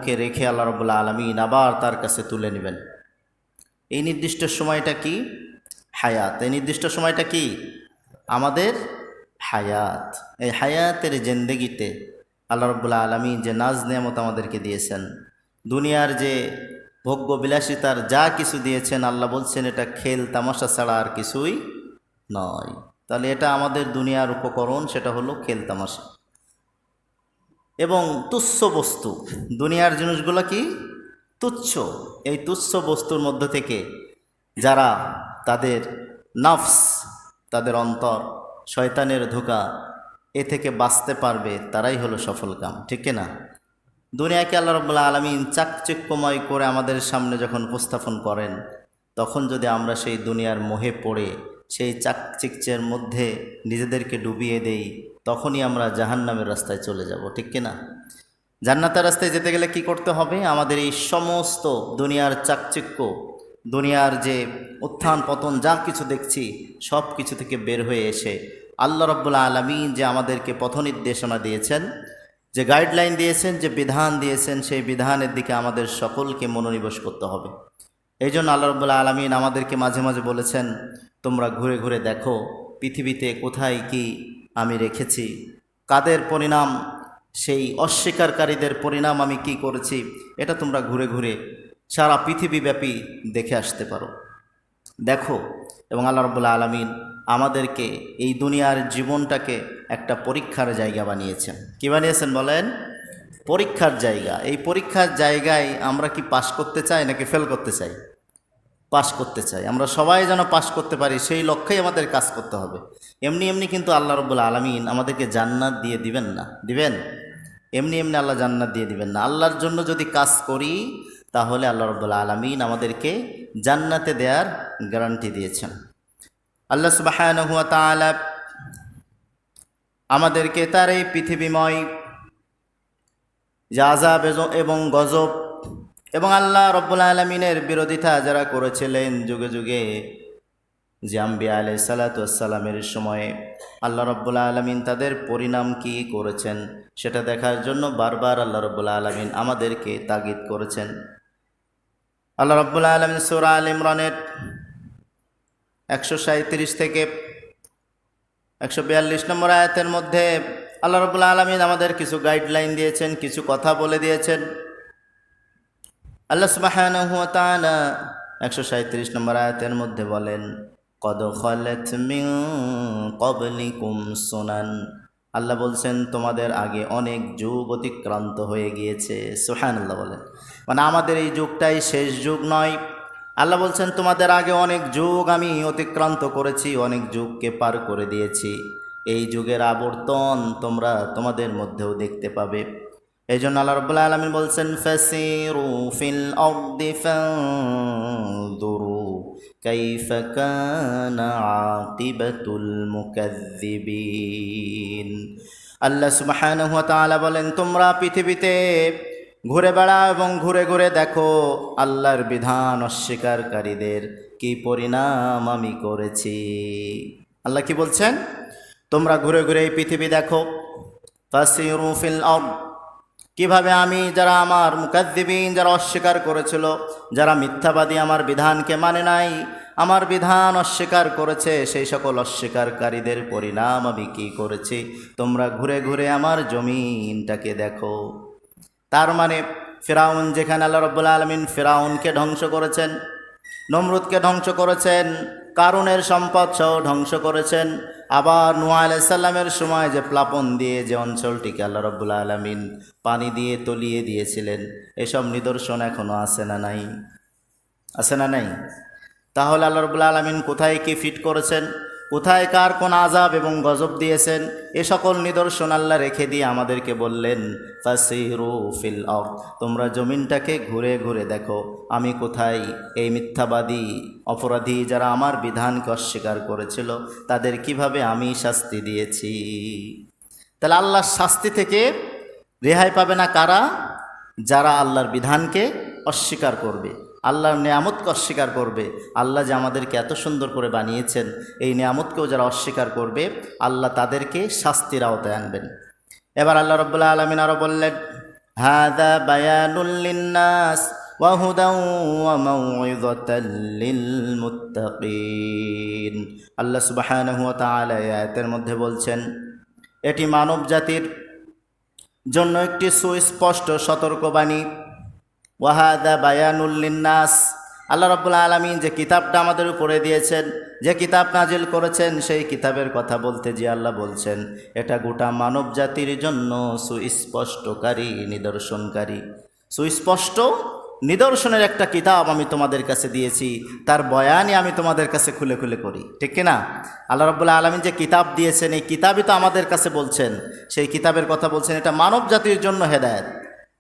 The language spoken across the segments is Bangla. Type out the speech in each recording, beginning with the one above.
আমাদেরকে রেখে আল্লাহ রাব্বুল আলামিন আবার তার কাছে তুলে নেবেন। এই নির্দিষ্ট সময়টা কি? হায়াত। এই নির্দিষ্ট সময়টা কি? আমাদের হায়াত। এই হায়াতের জিন্দেগিতে আল্লাহ রাব্বুল আলামিন যে নাজ নেয়ামত আমাদেরকে দিয়েছেন, দুনিয়ার যে ভোগ্য বিলাসিতার যা কিছু দিয়েছেন, আল্লাহ বলছেন এটা খেল তামাশা ছাড়া আর কিছুই নয়। তাহলে এটা আমাদের দুনিয়ার উপকরণ, সেটা হলো খেল তামাশা এবং তুচ্ছ বস্তু। দুনিয়ার জিনিসগুলো কি? তুচ্ছ। এই তুচ্ছ বস্তুর মধ্য থেকে যারা তাদের নফস, তাদের অন্তর শয়তানের ধোঁকা এ থেকে বাঁচতে পারবে, তারাই হলো সফল কাম, ঠিক না? দুনিয়াকে আল্লাহ রাব্বুল আলামিন চাকচিক্যময় করে আমাদের সামনে যখন উপস্থাপন করেন, তখন যদি আমরা সেই দুনিয়ার মোহে পড়ে সেই চাকচিক্যের মধ্যে নিজেদেরকে ডুবিয়ে দেই, তখনই আমরা জাহান্নামের রাস্তায় চলে যাব, ঠিক কিনা? জান্নাতের রাস্তায় যেতে গেলে কি করতে হবে? আমাদের এই সমস্ত দুনিয়ার চাকচিক্য, দুনিয়ার যে উত্থান পতন যা কিছু দেখছি, সব কিছু থেকে বের হয়ে এসে আল্লাহ রাব্বুল আলামিন যে আমাদেরকে পথ নির্দেশনা দিয়েছেন, যে গাইডলাইন দিয়েছেন, যে বিধান দিয়েছেন, সেই বিধানের দিকে আমাদের সকলকে মনোনিবেশ করতে হবে। এই জন্য আল্লাহ রাব্বুল আলামিন আমাদেরকে মাঝে মাঝে বলেছেন, তোমরা ঘুরে ঘুরে দেখো পৃথিবীতে কোথায় কি আমি রেখেছি, কাদের পরিণাম, সেই অস্বীকারীদের পরিণাম আমি কি করেছি, এটা তোমরা ঘুরে ঘুরে সারা পৃথিবীব্যাপী দেখে আসতে পারো, দেখো। এবং আল্লাহ রাব্বুল আলামিন আমাদেরকে এই দুনিয়ার জীবনটাকে একটা পরীক্ষার জায়গা বানিয়েছেন। কি বানিয়েছেন বলেন? পরীক্ষার জায়গা। এই পরীক্ষার জায়গায় আমরা কি পাশ করতে চাই নাকি ফেল করতে চাই? পাশ করতে চাই। আমরা সবাই যেন পাশ করতে পারি, সেই লক্ষ্যেই আমাদের কাজ করতে হবে। এমনি এমনি কিন্তু আল্লাহ রাব্বুল আলামিন আমাদেরকে জান্নাত দিয়ে দিবেন না। দিবেন? এমনি এমনি আল্লাহ জান্নাত দিয়ে দিবেন না। আল্লাহর জন্য যদি কাজ করি, তাহলে আল্লাহ রাব্বুল আলামিন আমাদেরকে জান্নাতে দেওয়ার গ্যারান্টি দিয়েছেন। আল্লাহ সুবহানাহু ওয়া তাআলা আমাদেরকে তার এই পৃথিবীময় যে আযাব এবং গজব এবং আল্লাহ রাব্বুল আলামিনের বিরোধিতা যারা করেছিলেন যুগে যুগে, যে আম্বিয়া আলাইহিস সালাতু ওয়াস সালামের সময়ে আল্লাহ রাব্বুল আলামিন তাদের পরিণাম কি করেছেন, সেটা দেখার জন্য বারবার আল্লাহ রাব্বুল আলামিন আমাদেরকে তাগিদ করেছেন। আল্লাহ রাব্বুল আলামিন সূরা আল ইমরানের 137 থেকে 142 নম্বর আয়াতের মধ্যে আল্লাহ রাব্বুল আলামিন আমাদের কিছু গাইডলাইন দিয়েছেন, কিছু কথা বলে দিয়েছেন। আল্লাহ সুবহানাহু ওয়া তাআলা 137 নম্বর আয়াতের মধ্যে বলেন, কদ খালাত মিন ক্বাবলিকুম সুনান। আল্লাহ বলছেন তোমাদের আগে অনেক যুগ অতিক্রান্ত হয়ে গিয়েছে। সুবহানাল্লাহ বলেন। মানে আমাদের এই যুগটাই শেষ যুগ নয়। আল্লাহ বলছেন তোমাদের আগে অনেক যুগ আমি অতিক্রান্ত করেছি, অনেক যুগকে পার করে দিয়েছি। এই যুগের আবর্তন তোমরা তোমাদের মধ্যেও দেখতে পাবে। এই জন্য আল্লাহ রাব্বুল আলামিন বলছেন, ফাসিরু ফিল আরদি ফানজুরু কাইফা কানা আকিবাতুল মুকাজ্জিবিন। আল্লাহ সুবহানাহু ওয়া তাআলা বলেন, তোমরা পৃথিবীতে ঘুরে বেড়াও এবং ঘুরে ঘুরে দেখো আল্লাহর বিধান অস্বীকারীদের কি পরিণাম আমি করেছি। আল্লাহ কি বলছেন? তোমরা ঘুরে ঘুরে এই পৃথিবী দেখো, ফাসিরু ফিল আরদ, কিভাবে আমি যারা আমার মুকাজ্জিবিন, যারা অস্বীকার করেছিল, যারা মিথ্যাবাদী, আমার বিধানকে মানে নাই, আমার বিধান অস্বীকার করেছে, সেই সকল অস্বীকারীদের পরিণাম আমি কি করেছি, তোমরা ঘুরে ঘুরে আমার জমিনটাকে দেখো। তার মানে ফিরাউন, যেখানে আল্লাহ রাব্বুল আলামিন ফিরাউনকে ধ্বংস করেছেন, নমরুদকে ধ্বংস করেছেন, কারুনের সম্পদ সহ ধ্বংস করেছেন, আবার নূহ আলাইহিস সালামের সময় যে প্লাবন দিয়ে যে অঞ্চলটিকে আল্লাহ রাব্বুল আলামিন পানি দিয়ে তলিয়ে দিয়েছিলেন, এসব নিদর্শন এখনও আছে না নাই? আছে না নাই? তাহলে আল্লাহ রাব্বুল আলামিন কোথায় কি ফিট করেছেন, কোথায় কার কোন আযাব এবং গজব দিয়েছেন, এ সকল নিদর্শন আল্লাহ রেখে দিয়ে আমাদেরকে বললেন, ফাসিরু ফিল আরদ, তোমরা জমিনটাকে ঘুরে ঘুরে দেখো আমি কোথায় এই মিথ্যাবাদী অপরাধী যারা আমার বিধানকে অস্বীকার করেছিল তাদের কিভাবে আমি শাস্তি দিয়েছি। তাহলে আল্লাহর শাস্তি থেকে রেহাই পাবে না কারা? যারা আল্লাহর বিধানকে অস্বীকার করবে, আল্লাহর নিয়ামতকে অস্বীকার করবে। আল্লাহ যে আমাদেরকে এত সুন্দর করে বানিয়েছেন, এই নিয়ামতকেও যারা অস্বীকার করবে, আল্লাহ তাদেরকে শাস্তির আওতায় আনবেন। এবার আল্লাহ রাব্বুল আলামিন আরও বললেন, হাযা বায়ানুল লিন্নাস ওয়া হুদাও ওয়া মাউইযাতাল লিল মুত্তাকিন। আল্লাহ সুবহানাহু ওয়া তাআলা এই আয়াতের মধ্যে বলছেন, এটি মানব জাতির জন্য একটি সুস্পষ্ট সতর্কবাণী। ওয়া হাযা বায়ানুল লিন্নাস, আল্লাহ রাব্বুল আলামিন যে কিতাবটা আমাদের উপরে দিয়েছেন, যে কিতাব নাজিল করেছেন, সেই কিতাবের কথা বলতে যে আল্লাহ বলছেন এটা গোটা মানব জাতির জন্য সুস্পষ্টকারী, নিদর্শনকারী। সুস্পষ্ট নিদর্শনের একটা কিতাব আমি তোমাদের কাছে দিয়েছি, তার বয়ানই আমি তোমাদের কাছে খুলে খুলে করি, ঠিক কিনা? আল্লাহ রাব্বুল আলামিন যে কিতাব দিয়েছেন, এই কিতাবই তো আমাদের কাছে বলছেন, সেই কিতাবের কথা বলছেন, এটা মানব জাতির জন্য হেদায়েত।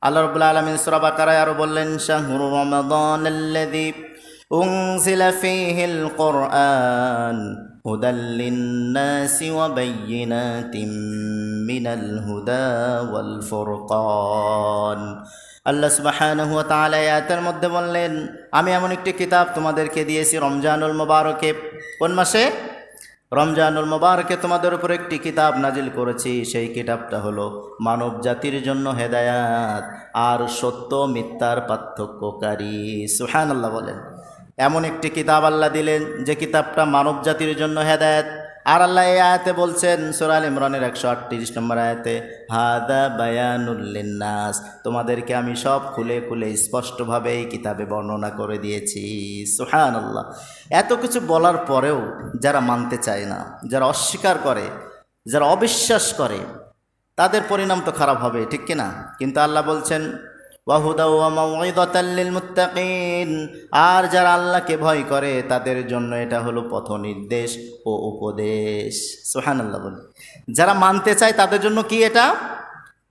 আল্লাহ রাব্বুল আলামিন সূরা বাকারায় আরো বললেন, শাহরু রমাদানাল্লাযী উনজিলা ফীহিল কুরআন হুদাল লিন্নাসি ওয়া বায়্যিনাতিম মিনাল হুদা ওয়াল ফুরকান। আল্লাহ সুবহানাহু ওয়া তাআলা আয়াতের মধ্যে বললেন, আমি এমন একটি কিতাব তোমাদেরকে দিয়েছি রমজানুল মুবারকে। কোন মাসে? রমজানুল মুবারকে তোমাদের উপর একটি কিতাব নাজিল করেছি, সেই কিতাবটা হলো মানব জাতির জন্য হেদায়াত আর সত্য মিথ্যার পার্থক্যকারী। সুবহানাল্লাহ বলেন। এমন একটি কিতাব আল্লাহ দিলেন যে কিতাবটা মানব জাতির জন্য হেদায়াত। আর আল্লাহ এই আয়াতে বলছেন সূরা আল ইমরানের 138 নম্বর আয়াতে, হাদা বায়ানুল লিন্নাস, তোমাদেরকে আমি সব খুলে খুলে স্পষ্টভাবে এই কিতাবে বর্ণনা করে দিয়েছি। সুবহানাল্লাহ। এত কিছু বলার পরেও যারা মানতে চায় না, যারা অস্বীকার করে, যারা অবিশ্বাস করে, তাদের পরিণাম তো খারাপ হবে, ঠিক কিনা? কিন্তু আল্লাহ বলছেন ওয়াহুদা ওয়া মাউইযাতাল লিল মুত্তাকিন, আর যারা আল্লাহকে ভয় করে তাদের জন্য এটা হলো পথ নির্দেশ ও উপদেশ। সুবহানাল্লাহ বলে। যারা মানতে চায় তাদের জন্য কি এটা?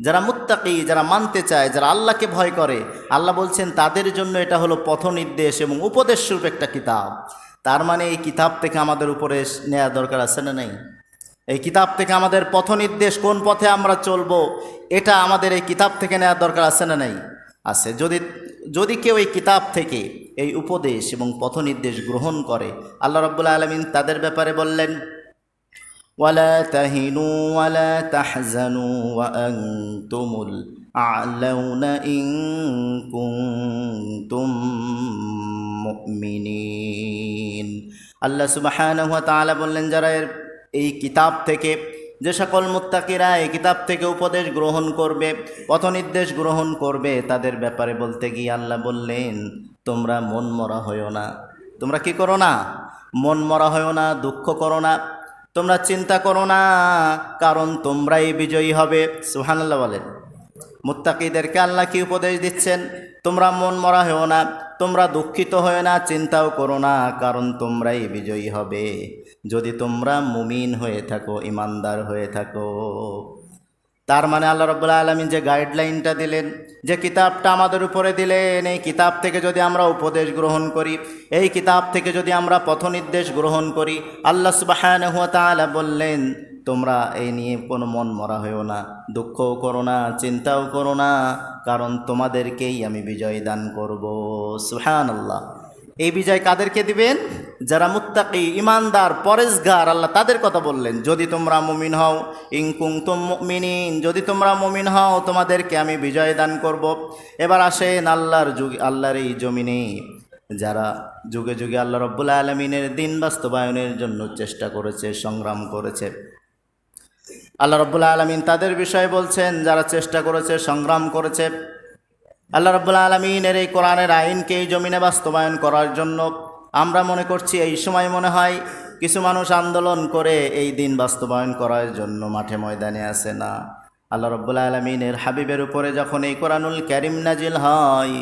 যারা মুত্তাকি, যারা মানতে চায়, যারা আল্লাহকে ভয় করে, আল্লাহ বলছেন তাদের জন্য এটা হলো পথ নির্দেশ এবং উপদেশ স্বরূপ একটা কিতাব। তার মানে এই কিতাব থেকে আমাদের উপরে নেওয়া দরকার আছে না নেই? এই কিতাব থেকে আমাদের পথ নির্দেশ, কোন পথে আমরা চলবো, এটা আমাদের এই কিতাব থেকে নেওয়ার দরকার আছে না নেই? আছে। যদি কেউ এই কিতাব থেকে এই উপদেশ এবং পথ নির্দেশ গ্রহণ করে, আল্লাহ রাব্বুল আলামিন তাদের ব্যাপারে বললেন, ওয়ালা তাহিনু ওয়ালা তাহজানু ওয়া আনতুমুল আ'লাউনা ইন কুনতুম মুমিনিন। আল্লাহ সুবহানাহু ওয়া তাআলা বললেন, যারা এই কিতাব থেকে, যে সকল মুত্তাকিরা এই কিতাব থেকে উপদেশ গ্রহণ করবে, পথনির্দেশ গ্রহণ করবে, তাদের ব্যাপারে বলতে গিয়ে আল্লাহ বললেন, তোমরা মন মরা হইও না। তোমরা কি করো না? মন মরা হইও না, দুঃখ করো না, তোমরা চিন্তা করো না, কারণ তোমরাই বিজয়ী হবে। সুবহানাল্লাহ বলেন। মুত্তাকিদেরকে আল্লাহ কি উপদেশ দিচ্ছেন? তোমরা মন মরা হও না, তোমরা দুঃখিত হও না, চিন্তাও করো না, কারণ তোমরাই বিজয়ী হবে যদি তোমরা মুমিন হয়ে থাকো, ইমানদার হয়ে থাকো। তার মানে আল্লাহ রাব্বুল আলামিন যে গাইডলাইনটা দিলেন, যে কিতাবটা আমাদের উপরে দিলেন, এই কিতাব থেকে যদি আমরা উপদেশ গ্রহণ করি, এই কিতাব থেকে যদি আমরা পথনির্দেশ গ্রহণ করি, আল্লাহ সুবহানাহু ওয়া তাআলা বললেন তোমরা এই নিয়ে কোনো মন মরা হইও না, দুঃখও করো না, চিন্তাও করো না, কারণ তোমাদেরকেই আমি বিজয় দান করব। সুবহানাল্লাহ। এই বিজয় কাদেরকে দিবেন? যারা মুত্তাকি, ইমানদার, পরেজগার, আল্লাহ তাদের কথা বললেন। যদি তোমরা মুমিন হও, ইন কুনতুম মুমিনিন, যদি তোমরা মুমিন হও তোমাদেরকে আমি বিজয় দান করব। এবার আসেন আল্লাহর এই জমিনে যারা যুগে যুগে আল্লাহ রাব্বুল আলামিনের দ্বীন বাস্তবায়নের জন্য চেষ্টা করেছে, সংগ্রাম করেছে, আল্লাহ রাব্বুল আলামিন তাদের বিষয়ে বলছেন, যারা চেষ্টা করেছে, সংগ্রাম করেছে আল্লাহ রাব্বুল আলামিনের এই কোরআনের আইনকে এই জমিনে বাস্তবায়ন করার জন্য। আমরা মনে করছি এই সময় মনে হয় কিছু মানুষ আন্দোলন করে এই দিন বাস্তবায়ন করার জন্য মাঠে ময়দানে আসে না। আল্লাহ রাব্বুল আলামিনের হাবিবের উপরে যখন এই কোরআনুল কারীম নাজিল হয়,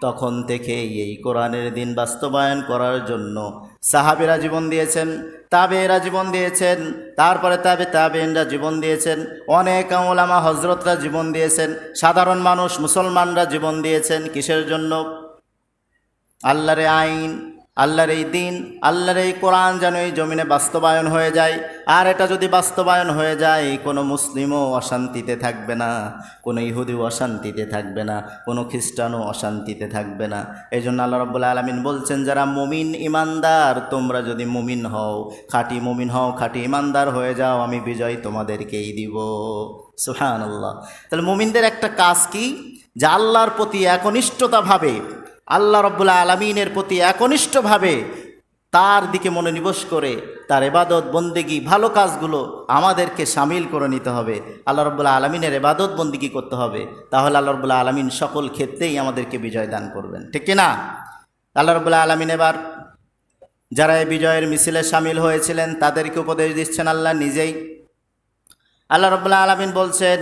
তখন থেকেই এই কোরআনের দিন বাস্তবায়ন করার জন্য সাহাবীরা জীবন দিয়েছেন, তাবেঈরা জীবন দিয়েছেন, তারপরে তাবেঈনরা জীবন দিয়েছেন, অনেক উলামা হযরতরা জীবন দিয়েছেন, সাধারণ মানুষ মুসলমানরা জীবন দিয়েছেন। কিসের জন্য? আল্লাহর আইন, আল্লাহর এই দিন, আল্লাহর এই কোরআন যেন এই জমিনে বাস্তবায়ন হয়ে যায়। আর এটা যদি বাস্তবায়ন হয়ে যায়, কোনো মুসলিমও অশান্তিতে থাকবে না, কোনো ইহুদিও অশান্তিতে থাকবে না, কোনো খ্রিস্টানও অশান্তিতে থাকবে না। এই জন্য আল্লাহ রাব্বুল আলামিন বলছেন, যারা মুমিন ইমানদার, তোমরা যদি মুমিন হও, খাঁটি মুমিন হও, খাঁটি ইমানদার হয়ে যাও, আমি বিজয় তোমাদেরকেই দিব। সুবহানাল্লাহ। তাহলে মুমিনদের একটা কাজ কি? যে আল্লাহর প্রতি একনিষ্ঠতাভাবে, আল্লাহ রাব্বুল আলামিনের প্রতি একনিষ্ঠভাবে তার দিকে মনোনিবেশ করে তার ইবাদত বন্দেগী ভালো কাজগুলো আমাদেরকে শামিল করে নিতে হবে। আল্লাহ রাব্বুল আলামিনের ইবাদত বন্দেগী করতে হবে, তাহলে আল্লাহ রাব্বুল আলামিন সকল ক্ষেত্রেই আমাদেরকে বিজয় দান করবেন, ঠিক কি না? আল্লাহ রাব্বুল আলামিন এবার যারা এই বিজয়ের মিছিলে শামিল হয়েছিলেন তাদেরকে উপদেশ দিচ্ছেন আল্লাহ নিজেই। আল্লাহ রাব্বুল আলামিন বলছেন,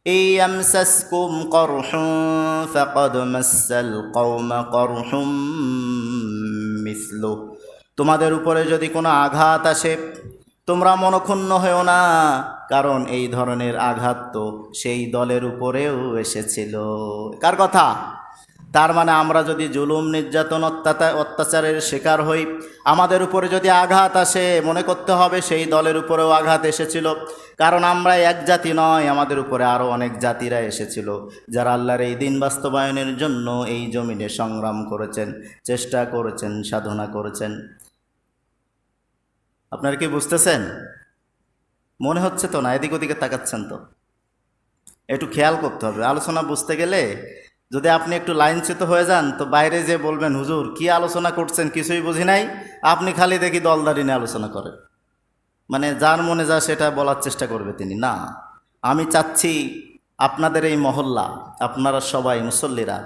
ইয়ামসাসকুম করহুম ফাকাদ মাসাল কওমা করহুম মিসলু। তোমাদের উপরে যদি কোনো আঘাত আসে তোমরা মনক্ষুণ্ণ হয়েও না, কারণ এই ধরনের আঘাত তো সেই দলের উপরেও এসেছিল। কার কথা? তার মানে আমরা যদি জুলুম নির্যাতন অত্যাচারের শিকার হই, আমাদের উপরে যদি আঘাত আসে মনে করতে হবে সেই দলের উপরেও আঘাত এসেছিল, কারণ আমরা এক জাতি নয়, আমাদের উপরে আরও অনেক জাতিরা এসেছিল যারা আল্লাহর এই দিন বাস্তবায়নের জন্য এই জমিনে সংগ্রাম করেছেন, চেষ্টা করেছেন, সাধনা করেছেন। আপনারা কি বুঝতেছেন? মনে হচ্ছে তো না, এদিক ওদিকে তাকাচ্ছেন তো, একটু খেয়াল করতে হবে। আলোচনা বুঝতে গেলে যদি আপনি একটু লাইনচ্যুত হয়ে যান তো বাইরে যে বলবেন হুজুর কি আলোচনা করছেন কিছুই বুঝি নাই, আপনি খালি দেখি দলদারি নিয়ে আলোচনা করেন, মানে যার মনে যা সেটা বলার চেষ্টা করবে তিনি। না, আমি চাচ্ছি আপনাদের এই মহল্লা, আপনারা সবাই মুসল্লিরা,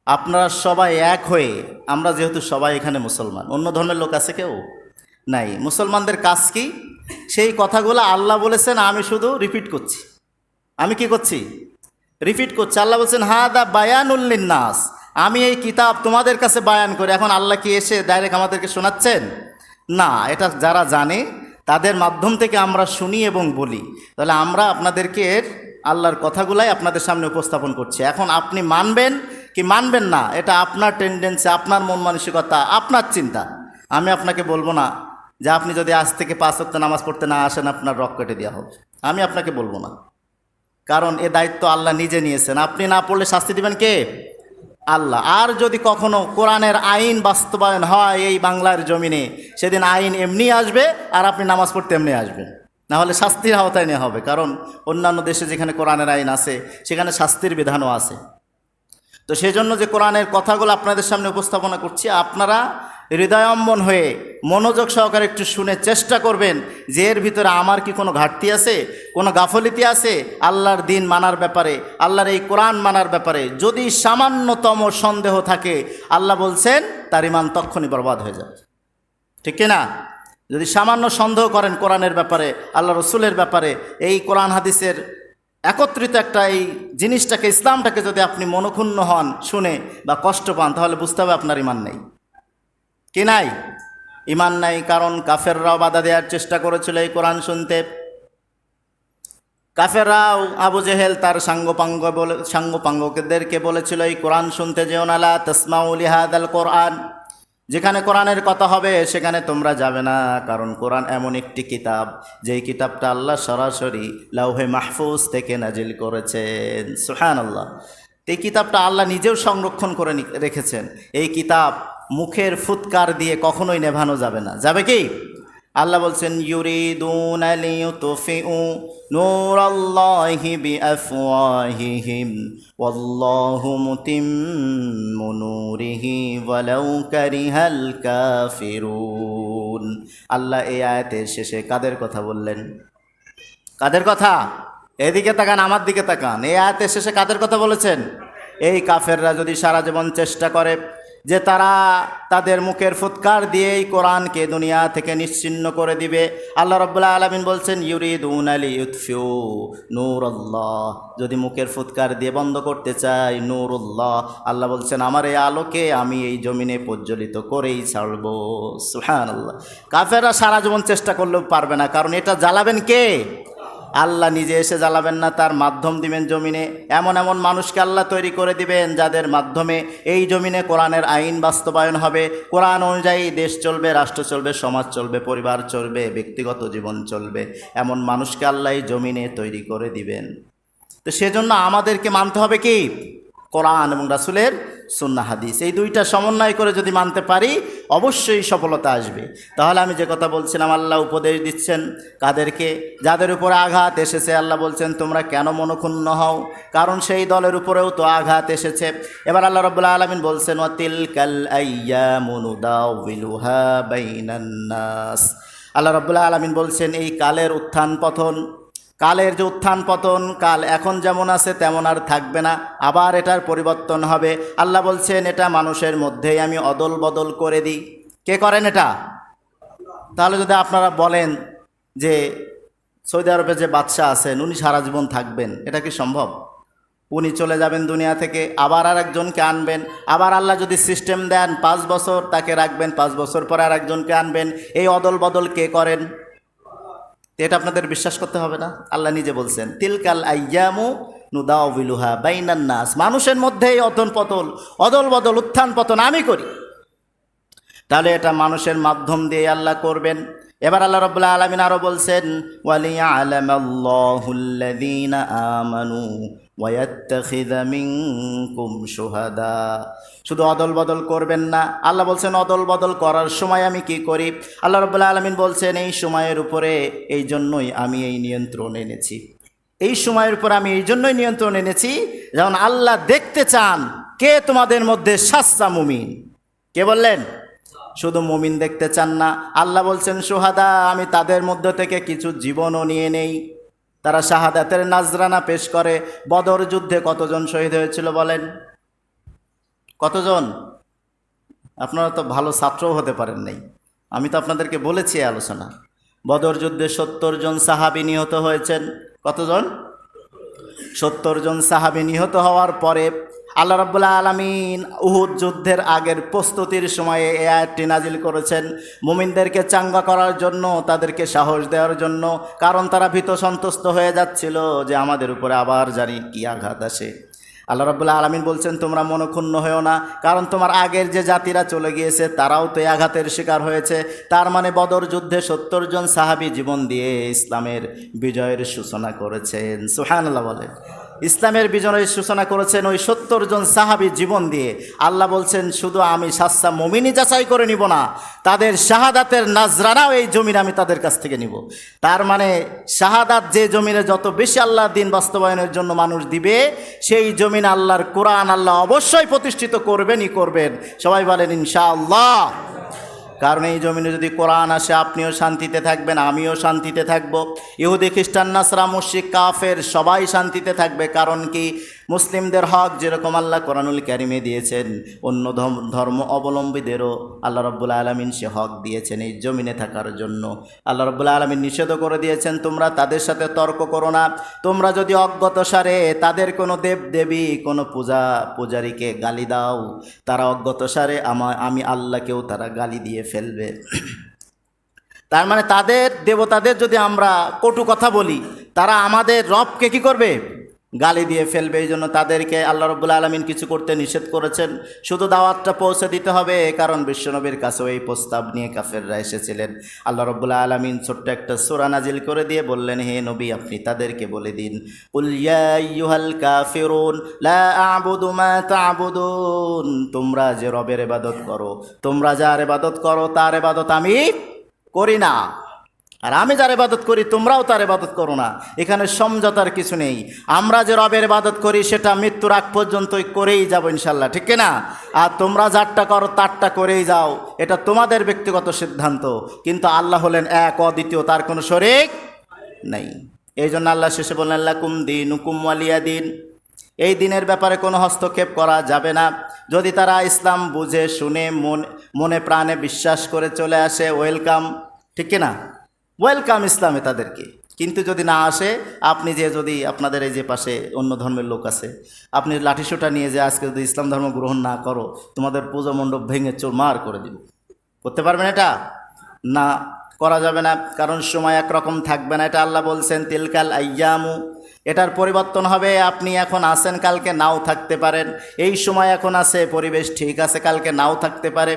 আপনারা সবাই এক হয়ে, আমরা যেহেতু সবাই এখানে মুসলমান, অন্য ধর্মের লোক আছে কেউ নাই, মুসলমানদের কাজ কি? সেই কথাগুলো আল্লাহ বলেছেন, আমি শুধু রিপিট করছি। আমি কি করছি? রিপিট করছি। আল্লাহ বলছেন হাদা বায়ানুল লিন্নাস, আমি এই কিতাব তোমাদের কাছে বায়ান করি। এখন আল্লাহ কি এসে ডাইরেক্ট আমাদেরকে শোনাচ্ছেন? না, এটা যারা জানে তাদের মাধ্যম থেকে আমরা শুনি এবং বলি। তাহলে আমরা আপনাদেরকে আল্লাহর কথাগুলাই আপনাদের সামনে উপস্থাপন করছি। এখন আপনি মানবেন কি মানবেন না, এটা আপনার টেন্ডেন্সি, আপনার মন মানসিকতা, আপনার চিন্তা। আমি আপনাকে বলবো না যে আপনি যদি আজ থেকে 5 ওয়াক্ত নামাজ পড়তে না আসেন আপনার রক কেটে দেওয়া হবে, আমি আপনাকে বলবো না, কারণ এ দায়িত্ব আল্লাহ নিজে নিয়েছেন। আপনি না পড়লে শাস্তি দিবেন কে? আল্লাহ। আর যদি কখনো কোরআনের আইন বাস্তবায়ন হয় এই বাংলার জমিনে, সেদিন আইন এমনি আসবে আর আপনি নামাজ পড়তে এমনি আসবেন, না হলে শাস্তির আওতায় নেওয়া হবে। কারণ অন্যান্য দেশে যেখানে কোরআনের আইন আছে সেখানে শাস্তির বিধানও আছে। তো সেই জন্য যে কোরআনের কথাগুলো আপনাদের সামনে উপস্থাপনা করছি, আপনারা হৃদয়ম্বন হয়ে মনোযোগ সহকারে একটু শুনে চেষ্টা করবেন যে এর ভিতরে আমার কি কোনো ঘাটতি আছে, কোনো গাফলিতি আছে আল্লাহর দিন মানার ব্যাপারে, আল্লাহর এই কোরআন মানার ব্যাপারে। যদি সামান্যতম সন্দেহ থাকে আল্লাহ বলছেন তার ঈমান তক্ষণই বরবাদ হয়ে যাবে, ঠিক কিনা? যদি সামান্য সন্দেহ করেন কোরআনের ব্যাপারে, আল্লাহ রসুলের ব্যাপারে, এই কোরআন হাদিসের একত্রিত একটা এই জিনিসটাকে, ইসলামটাকে যদি আপনি মনক্ষুণ্ণ হন শুনে বা কষ্ট পান, তাহলে বুঝতে হবে আপনার ঈমান নেই। কি নাই? ঈমান নাই। কারণ কাফেররাও বাধা দেওয়ার চেষ্টা করেছিল এই কোরআন শুনতে। কাফেররাও, আবু জেহেল তার সাঙ্গপাঙ্গদেরকে বলেছিল এই কোরআন শুনতে যেও না, লা তাসমাউ লিহাদাল কোরআন, যেখানে কোরআনের কথা হবে সেখানে তোমরা যাবে না, কারণ কোরআন এমন একটি কিতাব যেই কিতাবটা আল্লাহ সরাসরি লাউহে মাহফুজ থেকে নাজিল করেছেন। সুবহানাল্লাহ। এই কিতাবটা আল্লাহ নিজেও সংরক্ষণ করে রেখেছেন। এই কিতাব মুখের ফুৎকার দিয়ে কখনোই নেভানো যাবে না। যাবে কি? আল্লাহ বলছেন ইউরিদুনা লিইউতফিউ নূরাল্লাহি বিআফওয়াহিহিম ওয়াল্লাহু মুতিম্মু নূরিহি ওয়ালাউ কারিহাল কাফিরুন। আল্লাহ এই আয়াতের শেষে কাদের কথা বললেন? কাদের কথা? এদিকে তাকান, আমার দিকে তাকান। এই আয়াতের শেষে কাদের কথা বলেছেন? এই কাফেররা যদি সারা জীবন চেষ্টা করে যে তারা তাদের মুখের ফুৎকার দিয়ে এই কোরআনকে দুনিয়া থেকে নিশ্চিহ্ন করে দিবে, আল্লাহ রাব্বুল আলামিন বলছেন ইউরিদুনা লিইউতফিউ নূরাল্লাহ, যদি মুখের ফুৎকার দিয়ে বন্ধ করতে চাই নূরুল্লাহ, আল্লাহ বলছেন আমার এই আলোকে আমি এই জমিনে প্রজ্বলিত করেই ছাড়ব। সুবহানাল্লাহ। কাফেররা সারা জীবন চেষ্টা করলেও পারবে না, কারণ এটা জ্বালাবেন কে? আল্লাহ নিজে এসে জ্বালাবেন না, তার মাধ্যম দিবেন জমিনে। এমন এমন মানুষকে আল্লাহ তৈরি করে দিবেন যাদের মাধ্যমে এই জমিনে কোরআনের আইন বাস্তবায়ন হবে, কোরআন অনুযায়ী দেশ চলবে, রাষ্ট্র চলবে, সমাজ চলবে, পরিবার চলবে, ব্যক্তিগত জীবন চলবে। এমন মানুষকে আল্লাহ এই জমিনে তৈরি করে দিবেন। তো সেজন্য আমাদেরকে মানতে হবে কি? কোরআন এবং রাসূলের সুন্নাহ হাদিস। এই দুইটা সমন্বয় করে যদি মানতে পারি অবশ্যই সফলতা আসবে। তাহলে আমি যে কথা বলছিলাম, আল্লাহ উপদেশ দিচ্ছেন কাদেরকে? যাদের উপরে আঘাত এসেছে। আল্লাহ বলছেন তোমরা কেন মনক্ষুণ্ণ হও, কারণ সেই দলের উপরেও তো আঘাত এসেছে। এবার আল্লাহ রাব্বুল আলামিন বলছেন ওয়াতিলকাল আইয়ামু নুদাউবিলুহা বাইনান নাস। আল্লাহ রাব্বুল আলামিন বলছেন এই কালের উত্থান পতন, কালের যে উত্থান পতন, কাল এখন যেমন আছে তেমন আর থাকবে না, আবার এটার পরিবর্তন হবে। আল্লাহ বলছেন এটা মানুষের মধ্যেই আমি অদল বদল করে দিই। কে করেন এটা? তাহলে যদি আপনারা বলেন যে সৌদি আরবে যে বাদশাহ আছেন উনি সারা জীবন থাকবেন, এটা কি সম্ভব? উনি চলে যাবেন দুনিয়া থেকে, আবার আর একজনকে আনবেন। আবার আল্লাহ যদি সিস্টেম দেন 5 বছর তাকে রাখবেন, 5 বছর পরে আর একজনকে আনবেন। এই অদল বদল কে করেন? এটা আপনাদের বিশ্বাস করতে হবে না? আল্লাহ নিজে বলছেন তিলকাল আইয়ামু নুদাউবিলুহা বাইনান নাস, মানুষের মধ্যেই অদল পতন, অদল বদল, উত্থান পতন আমি করি। তাহলে এটা মানুষের মাধ্যম দিয়ে আল্লাহ করবেন। এবার আল্লাহ রাব্বুল আলামিন আরো বলছেন ওয়ালিয়ালামাল্লাহুল্লাযীনা আমানু ওয়ায়াত্তাখিযা মিনকুম শুহাদা। শুধু অদল বদল করবেন না, আল্লাহ বলছেন অদল বদল করার সময় আমি কি করি? আল্লাহ রাব্বুল আলামিন বলছেন এই সময়ের উপরে এই জন্যই আমি এই নিয়ন্ত্রণ এনেছি। এই সময়ের উপর আমি এই জন্যই নিয়ন্ত্রণ এনেছি যেমন আল্লাহ দেখতে চান কে তোমাদের মধ্যে সাচ্চা মুমিন। কে বললেন? শুধু মুমিন দেখতে চান না, আল্লাহ বলছেন শুহাদা, আমি তাদের মধ্যে থেকে কিছু জীবনও নিয়ে নেই। তারা শাহাদাতের নাজরানা পেশ করে। বদর যুদ্ধে কতজন শহীদ হয়েছিল বলেন? কতজন? আপনারা তো ভালো ছাত্রও হতে পারেন নাই। আমি তো আপনাদেরকে বলেছি এই আলোচনা, বদর যুদ্ধে 70 জন সাহাবী নিহত হয়েছেন। কতজন? 70 জন সাহাবী নিহত হওয়ার পরে আল্লাহ রাব্বুল আলামিন উহুদ যুদ্ধের আগের প্রস্তুতির সময়ে এই আয়াতটি নাজিল করেছেন মুমিনদেরকে চাঙ্গা করার জন্য, তাদেরকে সাহস দেওয়ার জন্য। কারণ তারা ভীত সন্ত্রস্ত হয়ে যাচ্ছিল যে আমাদের উপরে আবার জানি কি আঘাত আসে। আল্লাহ রাব্বুল আলামিন বলছেন তোমরা মনক্ষুণ্ণ হয়েও না, কারণ তোমার আগের যে জাতিরা চলে গিয়েছে তারাও তো এই আঘাতের শিকার হয়েছে। তার মানে বদর যুদ্ধে 70 জন সাহাবী জীবন দিয়ে ইসলামের বিজয়ের সূচনা করেছেন। সুবহানাল্লাহ বলেন। ইসলামের বিজয়ের সূচনা করেছেন ওই 70 জন সাহাবী জীবন দিয়ে। আল্লাহ বলছেন শুধু আমি সাচ্চা মুমিনই যাচাই করে নিব না, তাদের শাহাদাতের নাজরানাও এই জমিনে আমি তাদের কাছ থেকে নিব। তার মানে শাহাদাত যে জমিনে যত বেশি আল্লাহ দিন বাস্তবায়নের জন্য মানুষ দিবে, সেই জমিনে আল্লাহর কোরআন আল্লাহ অবশ্যই প্রতিষ্ঠিত করবেনই করবেন। সবাই বলেন ইনশাআল্লাহ। কারণ এই জমিনে যদি কোরআন আসে আপনিও শান্তিতে থাকবেন, আমিও শান্তিতে থাকব, ইহুদি খ্রিস্টান নাসরা মুশরিক কাফের সবাই শান্তিতে থাকবে। কারণ কি? মুসলিমদের হক যেরকম আল্লাহ কোরআনুল কারিমে দিয়েছেন, অন্য ধর্ম অবলম্বীদেরও আল্লাহ রাব্বুল আলামিন সে হক দিয়েছেন এই জমিনে থাকার জন্য। আল্লাহ রাব্বুল আলামিন নিষেধ করে দিয়েছেন তোমরা তাদের সাথে তর্ক করো না। তোমরা যদি অজ্ঞাতসারে তাদের কোনো দেব দেবী, কোনো পূজারীকে গালি দাও, তারা অজ্ঞাতসারে আমি আল্লাহকেও তারা গালি দিয়ে ফেলবে। তার মানে তাদের দেবতাদের যদি আমরা কটু কথা বলি, তারা আমাদের রবকে কি করবে? গালি দিয়ে ফেলবে। এই জন্য তাদেরকে আল্লাহ রাব্বুল আলামিন কিছু করতে নিষেধ করেছেন, শুধু দাওয়াতটা পৌঁছে দিতে হবে। কারণ বিশ্বনবীর কাছেও এই প্রস্তাব নিয়ে কাফেররা এসেছিলেন। আল্লাহ রাব্বুল আলামিন ছোট্ট একটা সূরা নাজিল করে দিয়ে বললেন হে নবী আপনি তাদেরকে বলে দিন কুল ইয়া আইয়ুহাল কাফিরুন লা আ'বুদু মা তা'বুদুন, তোমরা যে রবের ইবাদত করো, তোমরা যার ইবাদত করো তার ইবাদত আমি করি না, আর আমি যার ইবাদত করি তোমরাও তার ইবাদত করো না। এখানে সমঝোতার কিছু নেই। আমরা যে রবের ইবাদত করি সেটা মৃত্যুর আগ পর্যন্তই করেই যাব ইনশাল্লাহ, ঠিক না? আর তোমরা যারটা করো তারটা করেই যাও, এটা তোমাদের ব্যক্তিগত সিদ্ধান্ত। কিন্তু আল্লাহ হলেন এক, অদ্বিতীয়, তার কোনো শরীক নেই। এই জন্য আল্লাহ শেষে বললেন লাকুম দীনুকুম ওয়ালিয়া দিন। এই দিনের ব্যাপারে কোনো হস্তক্ষেপ করা যাবে না। যদি তারা ইসলাম বুঝে শুনে মনে প্রাণে বিশ্বাস করে চলে আসে, ওয়েলকাম, ঠিক না? ওয়েলকাম ইসলামে তাদেরকে। কিন্তু যদি না আসে, আপনি যদি আপনাদের এই যে পাশে অন্য ধর্মের লোক আছে, আপনি লাঠিসোঁটা নিয়ে যে আজকে যদি ইসলাম ধর্ম গ্রহণ না করো তোমাদের পূজা মণ্ডপ ভেঙে চোরমার করে দিব, করতে পারবেন এটা? না, করা যাবে না। কারণ সময় একরকম থাকবে না। এটা আল্লাহ বলছেন তিলকাল আইয়ামু, এটার পরিবর্তন হবে। আপনি এখন আছেন, কালকে নাও থাকতে পারেন। এই সময় এখন আছে, পরিবেশ ঠিক আছে, কালকে নাও থাকতে পারে।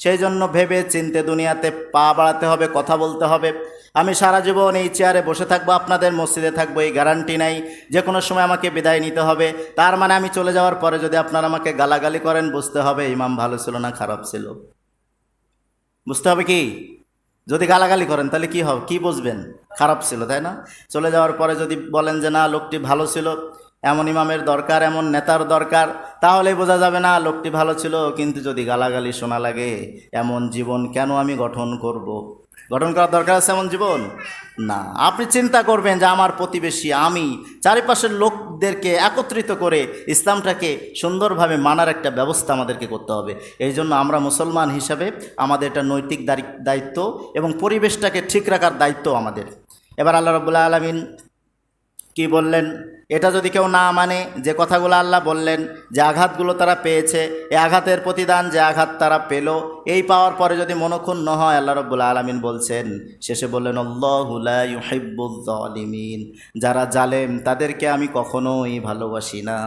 সেই জন্য ভেবে চিন্তে দুনিয়াতে পা বাড়াতে হবে, কথা বলতে হবে। আমি সারা জীবন এই চেয়ারে বসে থাকবো, আপনাদের মসজিদে থাকবো, এই গ্যারান্টি নাই। যে কোনো সময় আমাকে বিদায় নিতে হবে। তার মানে আমি চলে যাওয়ার পরে যদি আপনারা আমাকে গালাগালি করেন, বুঝতে হবে ইমাম ভালো ছিল না খারাপ ছিল। বুঝতে হবে কি? যদি গালাগালি করেন তাহলে কি হবে, কি বুঝবেন? খারাপ ছিল, তাই না? চলে যাওয়ার পরে যদি বলেন যে না লোকটি ভালো ছিল, এমন ইমামের দরকার, এমন নেতার দরকার, তাহলেই বোঝা যাবে না লোকটি ভালো ছিল। কিন্তু যদি গালাগালি শোনা লাগে, এমন জীবন কেন আমি গঠন করব? গঠন করার দরকার আছে এমন জীবন? না। আপনি চিন্তা করবেন যে আমার প্রতিবেশী, আমি, চারিপাশের লোকদেরকে একত্রিত করে ইসলামটাকে সুন্দরভাবে মানার একটা ব্যবস্থা আমাদেরকে করতে হবে। এই জন্য আমরা মুসলমান হিসাবে আমাদের এটা নৈতিক দায়িত্ব এবং পরিবেশটাকে ঠিক রাখার দায়িত্ব আমাদের। এবার আল্লাহ রাব্বুল আলামিন কি বললেন? এটা যদি কেউ না মানে, যে কথাগুলো আল্লাহ বললেন, যে আঘাতগুলো তারা পেয়েছে, এই আঘাতের প্রতিদান যে আঘাত তারা পেল, এই পাওয়ার পরে যদি মনক্ষুণ্ণ হয়, আল্লাহ রাব্বুল আলামিন বলছেন, শেষে বললেন আল্লাহু লা ইউহিব্বুয যালিমিন, যারা জালেম তাদেরকে আমি কখনোই ভালোবাসি না।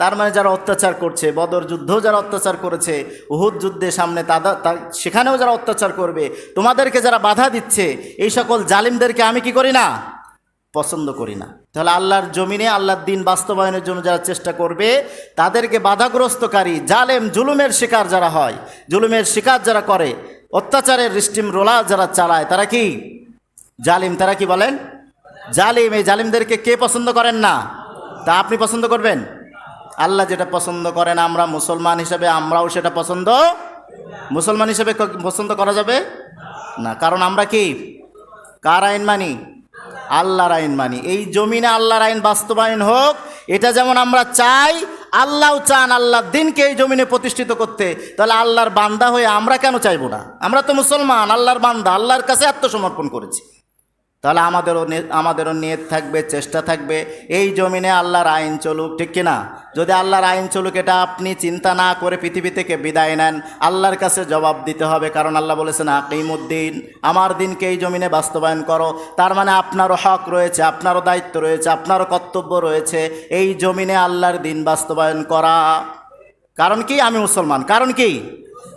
তার মানে যারা অত্যাচার করছে, বদর যুদ্ধেও যারা অত্যাচার করেছে, উহুদ যুদ্ধের সামনে সেখানেও যারা অত্যাচার করবে, তোমাদেরকে যারা বাধা দিচ্ছে, এই সকল জালিমদেরকে আমি কি করি না? পছন্দ করি না। তাহলে আল্লাহর জমিনে আল্লাহর দিন বাস্তবায়নের জন্য যারা চেষ্টা করবে, তাদেরকে বাধাগ্রস্তকারী, জালেম, জুলুমের শিকার যারা হয়, জুলুমের শিকার যারা করে, অত্যাচারের স্টিম রোলার যারা চালায়, তারা কি জালিম। তারা কি বলেন? জালিম। এই জালিমদেরকে কে পছন্দ করেন না? তা আপনি পছন্দ করবেন? আল্লাহ যেটা পছন্দ করেন, আমরা মুসলমান হিসেবে আমরাও সেটা মুসলমান হিসেবে পছন্দ করা যাবে না। কারণ আমরা কি কার আইন মানি? আল্লাহর আইন মানি। এই জমিনে আল্লাহর আইন বাস্তবায়ন হোক, এটা যেমন আমরা চাই, আল্লাহও চান আল্লাহর দিনকে এই জমিনে প্রতিষ্ঠিত করতে। তাহলে আল্লাহর বান্দা হয়ে আমরা কেন চাইবো না? আমরা তো মুসলমান, আল্লাহর বান্দা, আল্লাহর কাছে আত্মসমর্পণ করেছি। তাহলে আমাদেরও নিয়ত থাকবে, চেষ্টা থাকবে, এই জমিনে আল্লাহর আইন চলুক, ঠিক কিনা? যদি আল্লাহর আইন চলুক, এটা আপনি চিন্তা না করে পৃথিবী থেকে বিদায় নেন, আল্লাহর কাছে জবাব দিতে হবে। কারণ আল্লাহ বলেছেন আকিমুদ্দিন, আমার দিনকে এই জমিনে বাস্তবায়ন করো। তার মানে আপনারও হক রয়েছে, আপনারও দায়িত্ব রয়েছে, আপনারও কর্তব্য রয়েছে এই জমিনে আল্লাহর দিন বাস্তবায়ন করা। কারণ কি? আমি মুসলমান। কারণ কি?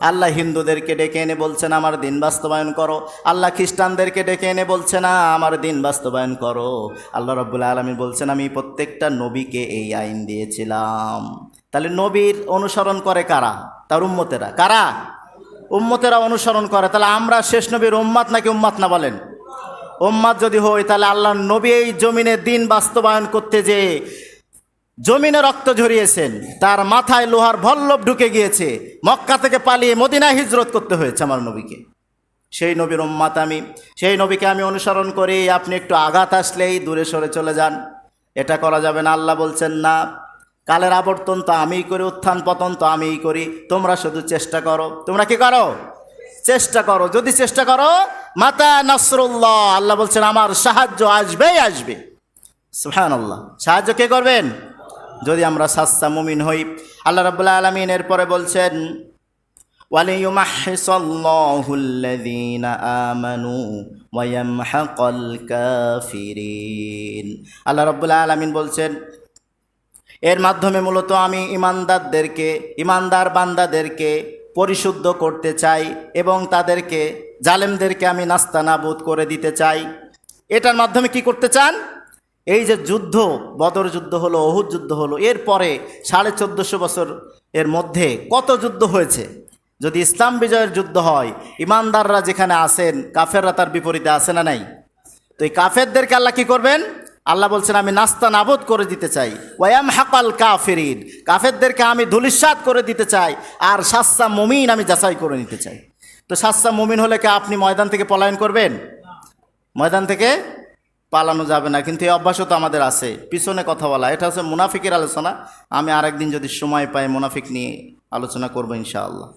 আল্লাহ হিন্দুদেরকে ডেকে এনে বলছে না আমার দিন বাস্তবায়ন করো, আল্লাহ খ্রিস্টানদেরকে ডেকে এনে বলছে না আমার দিন বাস্তবায়ন করো। আল্লাহ রাব্বুল আলামিন বলছেন আমি প্রত্যেকটা নবীকে এই আইন দিয়েছিলাম। তাহলে নবীর অনুসরণ করে কারা? তার উম্মতেরা। কারা? উম্মতেরা অনুসরণ করে। তাহলে আমরা শেষ নবীর উম্মাত নাকি উম্মাত না? বলেন। উম্মাত যদি হই, তাহলে আল্লাহর নবী এই জমিনে দিন বাস্তবায়ন করতে যে জমিনে রক্ত ঝরিয়েছেন, তার মাথায় লোহার ভল্লব ঢুকে গিয়েছে, মক্কা থেকে পালিয়ে মদিনায় হিজরত করতে হয়েছে আমার নবীকে। সেই নবীর উম্মাত আমি, সেই নবীকে আমি অনুসরণ করি। আপনি একটু আঘাত আসলেই দূরে সরে চলে যান, এটা করা যাবে না। আল্লাহ বলছেন না, কালের আবর্তন তো আমিই করি, উত্থান পতন তো আমিই করি, তোমরা শুধু চেষ্টা করো। তোমরা কি করো? চেষ্টা করো। যদি চেষ্টা করো, মাতা নাসরুল্লাহ, আল্লাহ বলছেন আমার সাহায্য আসবেই আসবে। সুবহানাল্লাহ। সাহায্য কে করবেন? যদি আমরা সাচ্চা মুমিন হই। আল্লাহ রাব্বুল আলামিন এরপরে বলছেন ওয়ালিয়ুমাহহিসাল্লাহুল্লাযীনা আমানু ওয়া ইয়ামহাকাল কাফিরিন। আল্লাহ রাব্বুল আলামিন বলছেন এর মাধ্যমে মূলত আমি ইমানদার বান্দাদেরকে পরিশুদ্ধ করতে চাই এবং তাদেরকে, জালেমদেরকে আমি নাস্তানাবুদ করে দিতে চাই। এটার মাধ্যমে কি করতে চান? এই যে যুদ্ধ, বদর যুদ্ধ হলো, উহুদ যুদ্ধ হলো, এরপরে 1450 বছর এর মধ্যে কত যুদ্ধ হয়েছে। যদি ইসলাম বিজয়ের যুদ্ধ হয়, ইমানদাররা যেখানে আছেন, কাফেররা তার বিপরীতে আছে না নাই? তো এই কাফেরদেরকে আল্লাহ কী করবেন? আল্লাহ বলছেন আমি নাস্তানাবুদ করে দিতে চাই। ওয়ায়ামহাকাল কাফিরিন, কাফেরদেরকে আমি ধূলিসাৎ করে দিতে চাই, আর সাচ্চা মুমিন আমি যাচাই করে নিতে চাই। তো সাচ্চা মুমিন হলে কি আপনি ময়দান থেকে পলায়ন করবেন? ময়দান থেকে পালানো যাবে না। কিন্তু এই অভ্যাসও তো আমাদের আছে, পিছনে কথা বলা। এটা হচ্ছে মুনাফিকের আলোচনা। আমি আরেকদিন যদি সময় পাই মুনাফিক নিয়ে আলোচনা করব ইনশাআল্লাহ।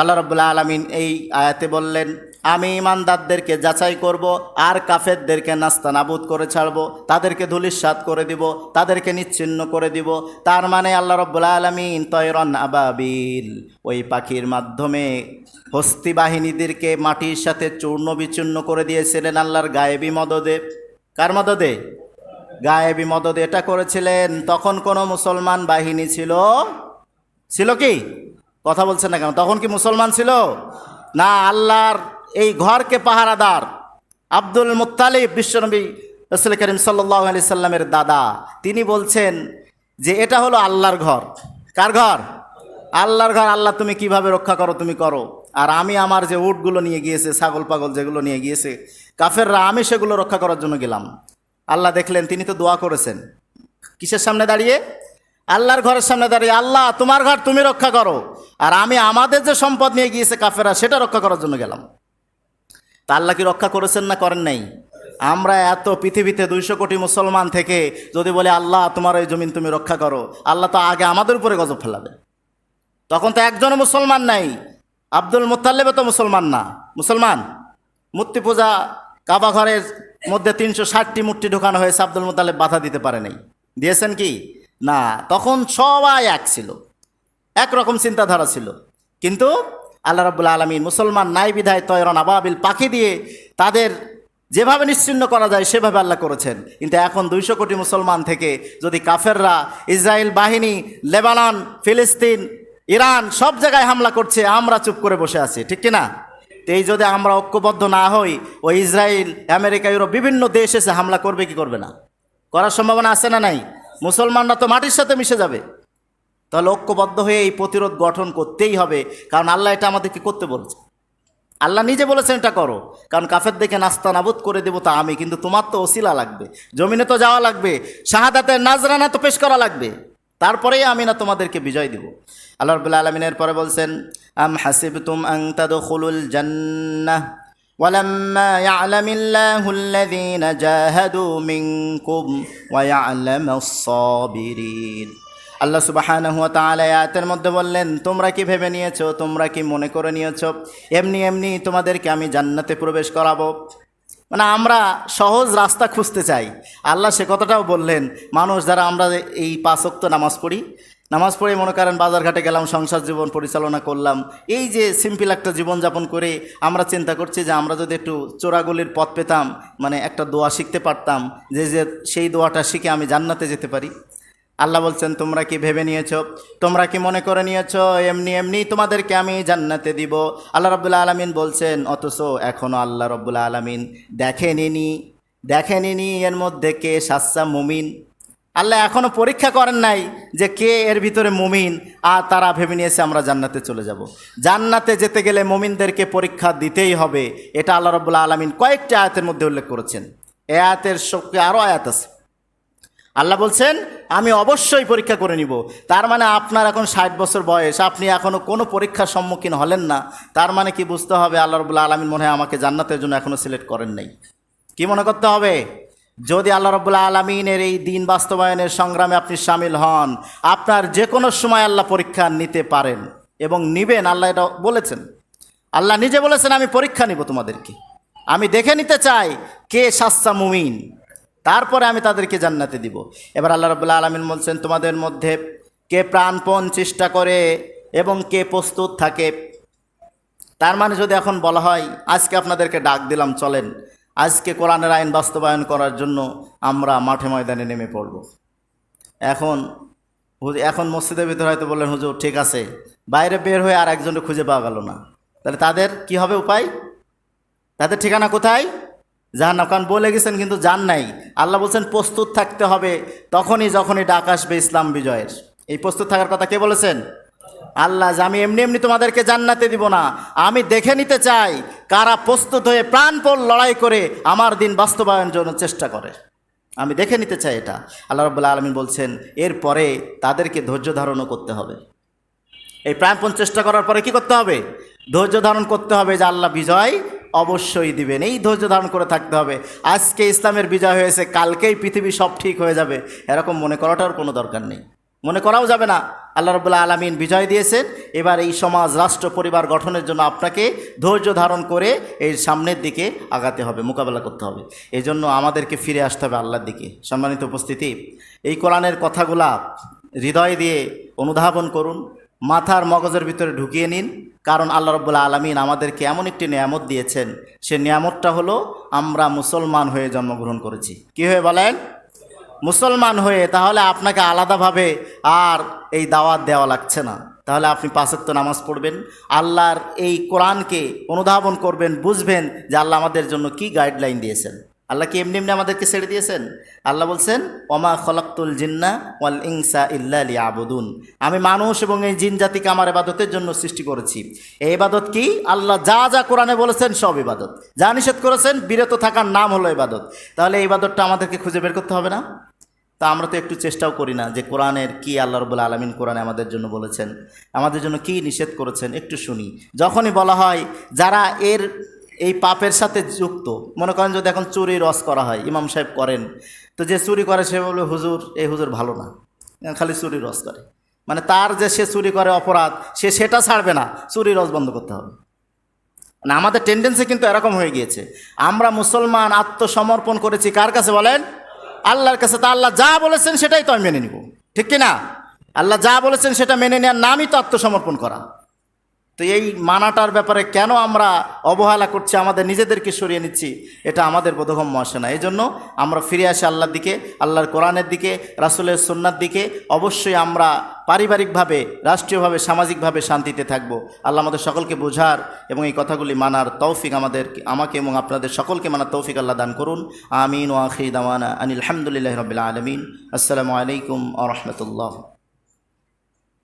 আল্লাহ রাব্বুল আলামিন এই আয়াতে বললেন আমি ইমানদারদেরকে যাচাই করব আর কাফেরদেরকে নাস্তানাবুদ করে ছাড়ব, তাদেরকে ধূলিসাৎ করে দিব, তাদেরকে নিচ্ছিন্ন করে দিব। তার মানে আল্লাহ রাব্বুল আলামিন তয়রন আবাবিল, ওই পাখির মাধ্যমে হস্তি বাহিনীদেরকে মাটির সাথে চূর্ণ বিচূর্ণ করে দিয়েছিলেন আল্লাহর গায়েবী মদদে। কার মদদে? গায়েবী মদদে। এটা করেছিলেন তখন কোনো মুসলমান বাহিনী ছিল কি? কথা বলছেন না কেন? তখন কি মুসলমান ছিল না? আল্লাহর এই ঘরকে পাহারাদার আব্দুল মুত্তালিব, বিশ্বনবী রাসূল করিম সাল্লাল্লাহু আলাইহি সাল্লামের দাদা, তিনি বলছেন যে এটা হলো আল্লাহর ঘর। কার ঘর? আল্লাহর ঘর। আল্লাহ তুমি কিভাবে রক্ষা করো তুমি করো। আর আমি আমার যে উটগুলো নিয়ে গিয়েছে, ছাগল পাগল যেগুলো নিয়ে গিয়েছে কাফেররা, আমি সেগুলো রক্ষা করার জন্য গেলাম। আল্লাহ দেখলেন তিনি তো দোয়া করেছেন কিসের সামনে দাঁড়িয়ে? আল্লাহর ঘরের সামনে দাঁড়িয়ে, আল্লাহ তোমার ঘর তুমি রক্ষা করো, আর আমি আমাদের যে সম্পদ নিয়ে গিয়েছে কাফেররা সেটা রক্ষা করার জন্য গেলাম। তা আল্লাহ কি রক্ষা করেছেন না করেন নাই? আমরা এত পৃথিবীতে 200 কোটি মুসলমান থেকে যদি বলি আল্লাহ তোমার এই জমিন তুমি রক্ষা করো, আল্লাহ তো আগে আমাদের উপরে গজব ফেলাবে। তখন তো একজনও মুসলমান নাই। আব্দুল মুত্তালিবও তো মুসলমান না। মুসলমান মূর্তি পূজা, কাবা ঘরের মধ্যে 360টি মূর্তি ঢোকানো হয়েছে, আব্দুল মুত্তালিব বাধা দিতে পারে নাই। দিয়েছেন কি? না। তখন সবাই এক ছিল, একরকম চিন্তাধারা ছিল। কিন্তু আল্লাহ রাব্বুল আলামিন মুসলমান নাই বিধায় তয়রন আবাবিল পাখি দিয়ে তাদের যেভাবে নিশ্চিহ্ন করা যায় সেভাবে আল্লাহ করেছেন। কিন্তু এখন 200 কোটি মুসলমান থেকে যদি কাফেররা, ইসরায়েল বাহিনী, লেবানন, ফিলিস্তিন, ইরান সব জায়গায় হামলা করছে, আমরা চুপ করে বসে আছি, ঠিক কিনা? তো এই যদি আমরা ঐক্যবদ্ধ না হই, ওই ইসরায়েল, আমেরিকা, ইউরোপ বিভিন্ন দেশ এসে হামলা করবে কি করবে না? করার সম্ভাবনা আছে না নাই? মুসলমানরা তো মাটির সাথে মিশে যাবে। তাহলে ঐক্যবদ্ধ হয়ে এই প্রতিরোধ গঠন করতেই হবে, কারণ আল্লাহ এটা আমাদেরকে করতে বলছে। আল্লাহ নিজে বলেছেন এটা করো, কারণ কাফের দেখে নাস্তা নাবুদ করে দেবো তা আমি, কিন্তু তোমার তো ওসিলা লাগবে, জমিনে তো যাওয়া লাগবে, শাহাদাতের নাজরানা তো পেশ করা লাগবে, তারপরেই আমি না তোমাদেরকে বিজয় দিব। আল্লাহ রাব্বুল আলামিনের পরে বলছেন, আম হাসিবতুম আন তাদখুলুল জান্নাহ ওয়ালাম্মা ইয়ালামিল্লাহুল্লাযীনা জাহাদু মিনকুম ওয়া ইয়ালামাস সাবিরিন। আল্লাহ সুবহানাহু ওয়া তাআলা আয়াতের মধ্যে বললেন, তোমরা কি ভেবে নিয়েছো, তোমরা কি মনে করে নিয়েছো এমনি এমনি তোমাদেরকে আমি জান্নাতে প্রবেশ করাবো? মানে আমরা সহজ রাস্তা খুঁজতে চাই। আল্লাহ সে কথাটাও বললেন, মানুষ যারা আমরা এই 5 ওয়াক্ত নামাজ পড়ে মনে করেন বাজারঘাটে গেলাম, সংসার জীবন পরিচালনা করলাম, এই যে সিম্পল একটা জীবনযাপন করে আমরা চিন্তা করছি যে আমরা যদি একটু চোরাগুলির পথ পেতাম, মানে একটা দোয়া শিখতে পারতাম, যে সেই দোয়াটা শিখে আমি জান্নাতে যেতে পারি। আল্লাহ বলছেন, তোমরা কি ভেবে নিয়েছো, তোমরা কি মনে করে নিয়েছো এমনি এমনি তোমাদেরকে আমি জান্নাতে দিব? আল্লাহ রাব্বুল আলামিন বলছেন, অথচ এখনও আল্লাহ রাব্বুল আলামিন দেখেনি এর মধ্যে কে সাচ্চা মুমিন। আল্লাহ এখনও পরীক্ষা করেন নাই যে কে এর ভিতরে মুমিন, আর তারা ভেবে নিয়েছে আমরা জান্নাতে চলে যাব। জান্নাতে যেতে গেলে মুমিনদেরকে পরীক্ষা দিতেই হবে। এটা আল্লাহ রাব্বুল আলামিন কয়েকটি আয়াতের মধ্যে উল্লেখ করেছেন। এই আয়াতের সঙ্গে আরও আয়াত আছে। আল্লাহ বলছেন, আমি অবশ্যই পরীক্ষা করে নিব। তার মানে আপনার এখন 60 বছর বয়স, আপনি এখনও কোনো পরীক্ষার সম্মুখীন হলেন না, তার মানে কি বুঝতে হবে? আল্লাহ রাব্বুল আলামিন মনে হয় আমাকে জান্নাতের জন্য এখনও সিলেক্ট করেন নাই। কি মনে করতে হবে? যদি আল্লাহ রাব্বুল আলামিনের এই দিন বাস্তবায়নের সংগ্রামে আপনি শামিল হন, আপনার যে কোনো সময় আল্লাহ পরীক্ষা নিতে পারেন এবং নিবেন। আল্লাহ এটা বলেছেন, আল্লাহ নিজে বলেছেন, আমি পরীক্ষা নিব তোমাদেরকে, আমি দেখে নিতে চাই কে সাচ্চা মুমিন, তারপরে আমি তাদেরকে জান্নাতে দিব। এবার আল্লাহ রাব্বুল আলামিন বলছেন, তোমাদের মধ্যে কে প্রাণপণ চেষ্টা করে এবং কে প্রস্তুত থাকে। তার মানে যদি এখন বলা হয়, আজকে আপনাদেরকে ডাক দিলাম, চলেন আজকে কোরআনের আইন বাস্তবায়ন করার জন্য আমরা মাঠে ময়দানে নেমে পড়ব। এখন মসজিদের ভিতরে হয়তো বললেন, হুজুর ঠিক আছে, বাইরে বের হয়ে আর একজনকে খুঁজে পাওয়া গেল না, তাহলে তাদের কি হবে উপায়? তাদের ঠিকানা কোথায়? জাহান্নাম। কারণ বলে গেছেন কিন্তু যান নাই। আল্লাহ বলছেন প্রস্তুত থাকতে হবে, যখনই ডাক আসবে ইসলাম বিজয়ের। এই প্রস্তুত থাকার কথা কে বলেছেন? আল্লাহ। যে আমি এমনি এমনি তোমাদেরকে জান্নাতে দিব না, আমি দেখে নিতে চাই কারা প্রস্তুত হয়ে প্রাণপণ লড়াই করে আমার দিন বাস্তবায়নের জন্য চেষ্টা করে, আমি দেখে নিতে চাই। এটা আল্লাহ রাব্বুল আলামিন বলছেন। এরপরে তাদেরকে ধৈর্য ধারণও করতে হবে। এই প্রাণপণ চেষ্টা করার পরে কি করতে হবে? ধৈর্য ধারণ করতে হবে, যে আল্লাহ বিজয় অবশ্যই দিবেন। এই ধৈর্য ধারণ করে থাকতে হবে। আজকে ইসলামের বিজয় হয়েছে, কালকেই পৃথিবী সব ঠিক হয়ে যাবে, এরকম মনে করাটার কোনো দরকার নেই, মনে করাও যাবে না। আল্লাহ রাব্বুল আলামিন বিজয় দিয়েছেন। এবার এই সমাজ, রাষ্ট্র, পরিবার গঠনের জন্য আপনাকে ধৈর্য ধারণ করে এই সামনের দিকে আগাতে হবে, মোকাবেলা করতে হবে। এই জন্য আমাদেরকে ফিরে আসতে হবে আল্লাহর দিকে। সম্মানিত উপস্থিতি, এই কোরআনের কথাগুলা হৃদয় দিয়ে অনুধাবন করুন, মাথার মগজের ভিতরে ঢুকিয়ে নিন। কারণ আল্লাহ রাব্বুল আলামিন আমাদেরকে এমন একটি নিয়ামত দিয়েছেন, সে নিয়ামতটা হলো আমরা মুসলমান হয়ে জন্মগ্রহণ করেছি। কি হয়ে বলেন? মুসলমান হয়ে। তাহলে আপনাকে আলাদাভাবে আর এই দাওয়াত দেওয়া লাগছে না। তাহলে আপনি 5 ওয়াক্ত নামাজ পড়বেন, আল্লাহর এই কোরআনকে অনুধাবন করবেন, বুঝবেন যে আল্লাহ আমাদের জন্য কি গাইডলাইন দিয়েছেন। আল্লাহ কি এমনি এমনি আমাদেরকে ছেড়ে দিয়েছেন? আল্লাহ বলছেন ওমা খলাকতুল জিন্না ওয়াল ইনসা ইল্লা লিয়াবুদুন, আমি মানুষ এবং এই জিন জাতিকে আমার ইবাদতের জন্য সৃষ্টি করেছি। এই ইবাদত কি? আল্লাহ যা যা কোরআনে বলেছেন সব ইবাদত, যা নিষেধ করেছেন বিরত থাকার নাম হলো ইবাদত। তাহলে এই ইবাদতটা আমাদেরকে খুঁজে বের করতে হবে না? তা আমরা তো একটু চেষ্টাও করি না যে কোরআনের কি আল্লাহ রাব্বুল আলামিন কোরআনে আমাদের জন্য বলেছেন, আমাদের জন্য কি নিষেধ করেছেন একটু শুনি। যখনই বলা হয় যারা এই পাপের সাথে যুক্ত, মনে করেন যদি এখন চুরি রস করা হয়, ইমাম সাহেব করেন, তো যে চুরি করে সে বলবে হুজুর এই হুজুর ভালো না, খালি চুরি রস করে, মানে তার যে সে চুরি করে অপরাধ, সে সেটা ছাড়বে না, চুরি রস বন্ধ করতে হবে। না, আমাদের টেন্ডেন্সি কিন্তু এরকম হয়ে গিয়েছে। আমরা মুসলমান আত্মসমর্পণ করেছি কার কাছে বলেন? আল্লাহর কাছে। তা আল্লাহ যা বলেছেন সেটাই তো আমি মেনে নিব, ঠিক কিনা? আল্লাহ যা বলেছেন সেটা মেনে নেওয়ার নামই তো আত্মসমর্পণ করা। তো এই মানাটার ব্যাপারে কেন আমরা অবহেলা করছি, আমাদের নিজেদেরকে সরিয়ে নিচ্ছি, এটা আমাদের বোধগম্য আসে না। এই জন্য আমরা ফিরে আসি আল্লাহর দিকে, আল্লাহর কোরআনের দিকে, রাসূলের সুন্নাহর দিকে। অবশ্যই আমরা পারিবারিকভাবে, রাষ্ট্রীয়ভাবে, সামাজিকভাবে শান্তিতে থাকব। আল্লাহ আমাদের সকলকে বোঝার এবং এই কথাগুলি মানার তৌফিক আমাকে এবং আপনাদের সকলকে মানার তৌফিক আল্লাহ দান করুন। আমিন ওয়া আখিরু দাওয়ানা আনিল হামদুলিল্লাহি রাব্বিল আলামিন। আসসালামু আলাইকুম ওয়া রাহমাতুল্লাহ।